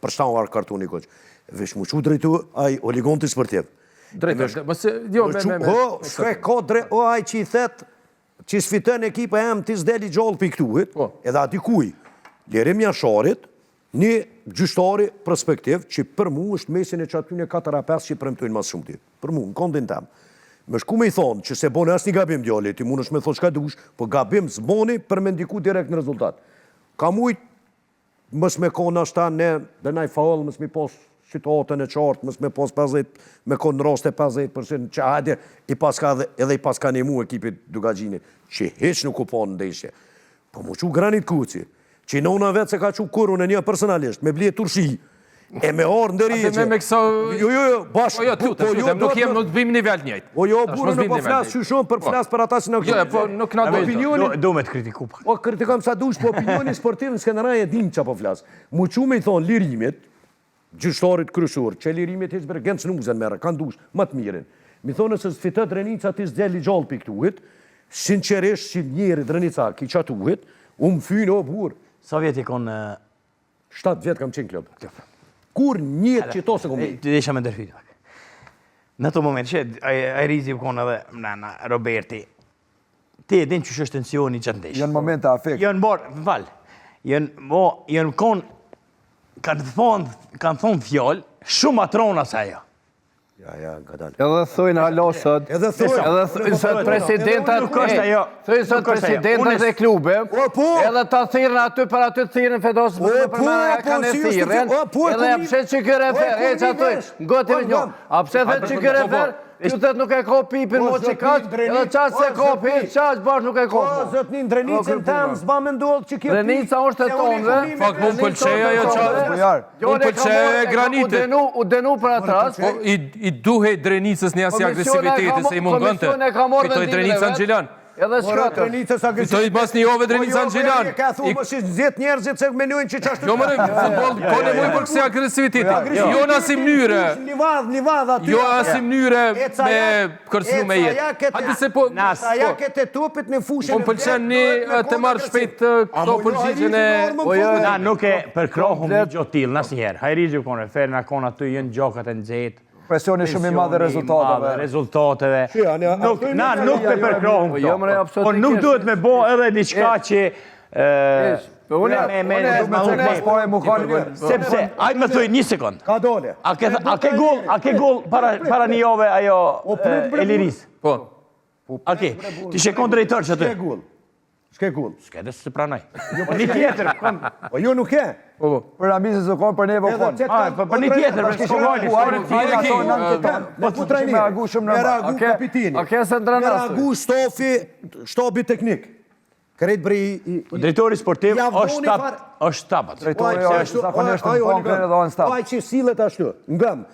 për shtavar kartoni koq. Vesh mu që drejtu aj oligonti sportiv. Drejtë, jo, Shkaj ka drejt, o aj që i thet, që sfitën ekipa em t'i s'deli gjallë për i këtuhit, edhe ati kuj, Lerim Jasharit, një gjyshtari perspektiv që për mu është mesin e qatyne 4-5 që i premtojnë mas shumë ti. Për mu, në kondin tem. Me shku me i thonë që se bone asë një gabim djali, ti mund është me thonë shka dush, po gabim s'boni për me ndiku direkt në rezultat. Ka mujt, mës me kona ashta ne, dhe naj faul, mës me pos situatën e qartë, mës me pos 50, me konë në rast e 50%, që hajde, edhe i pas ka një mu ekipit Dugagjinit, që heq nuk u po në ndeshje. Po mu që granit kuci, që i nona vetë se ka që kurun e një personalisht, me blje turshi, e me orë ndëri që... me kësa... Jo, bashkë... Jo, tutem, nuk jem në të bëjmë nivel njëjtë. Jo, burë në po flasë që shumë për flasë për ata që në këtë... Jo, nuk në dojtë. Do me të kritiku. Po, kritikam sa dush, po opinioni sportiv në Skenderaj e din që po flasë. Mu që me i thonë lirimit, gjyshtarit kryshur, që lirimit heqë bërë gënë snuzën merë, kanë dush, më të mirin. Mi thonë nëse fitet Drenica ti s'deli gjallë për këtuhit, sinqerisht që njeri Drenica ki qatuhit, fynë o burë. Sa vjetë i konë... 7 vjetë kam qenë klub. Kur njët që to se kom Të desha me ndërhyjtë. Në të moment, që a rizi u konë edhe nana, Roberti, ti e din që është tensioni që të ndeshë. Jënë momente afekt. Jënë borë, më falë, jënë konë, kanë thonë fjallë, shumë atrona sa jo. Ja, gadal. Edhe thujnë halosët, Edhe thujnë. edhe thujnë sot presidentat thujnë sot presidentat e klube, edhe ta thirën aty për aty të thirën fedosë për përmena ja kanë e thirën, edhe apshet që kërë e ferë, e që aty, ngoti vë njo, apshet dhe që kërë e ferë, ju të nuk e ko pipin mo që kaqë, edhe qatë se ko pipin, qatë bashkë nuk e ko. Po, zëtnin, Drenicën tem, s'ba me ndodhë që kjo Drenica është e tonëve. Fak, mu më pëlqeja jo qatë. Mu më pëlqeja e granitit. U denu për atras. I duhej Drenicës një asë agresiviteti, se i mungënte. Fitoj Drenica në Gjilan. Edhe shkatë. Fitoj mas një ove Drenica në Gjilan. Ka thu, më shi zjetë njerëzit se menojnë që qashtu... Jo më në futbol, ko ne mujë për kësi agresiviteti. Jo në asim njëre. Jo asim njëre me kërsnu me jetë. Hadi se po... Aja këtë tupit në fushën... Po më pëlqen një të marrë shpejt këto përgjigjën e... Na nuk e përkrohëm një gjotil, nësë njerë. Hajrizju kone, ferë në kona të jënë gjokat e nëzhetë. Presioni shumë i madhe rezultateve. Na nuk të përkrohëm këto. Po nuk duhet me bo edhe diqka që... Sepse, ajtë me thuj një sekund. Ka dole. A ke gol para një ove ajo Eliris? Po. A ke, ti shekon drejtër që të? Shke gull. Shke dhe së pranaj. Një tjetër. Po ju nuk e. Për ambizit zë konë, për neve o konë. Për një tjetër, për shkogojnë. Me ku trajni. Me ragu kapitini. Me ragu shtobi teknik. Krejt bri... Drejtori sportiv është tapat. Drejtori është zakonisht në pankren edhe në stap. Aj që silet ashtu, ngëm.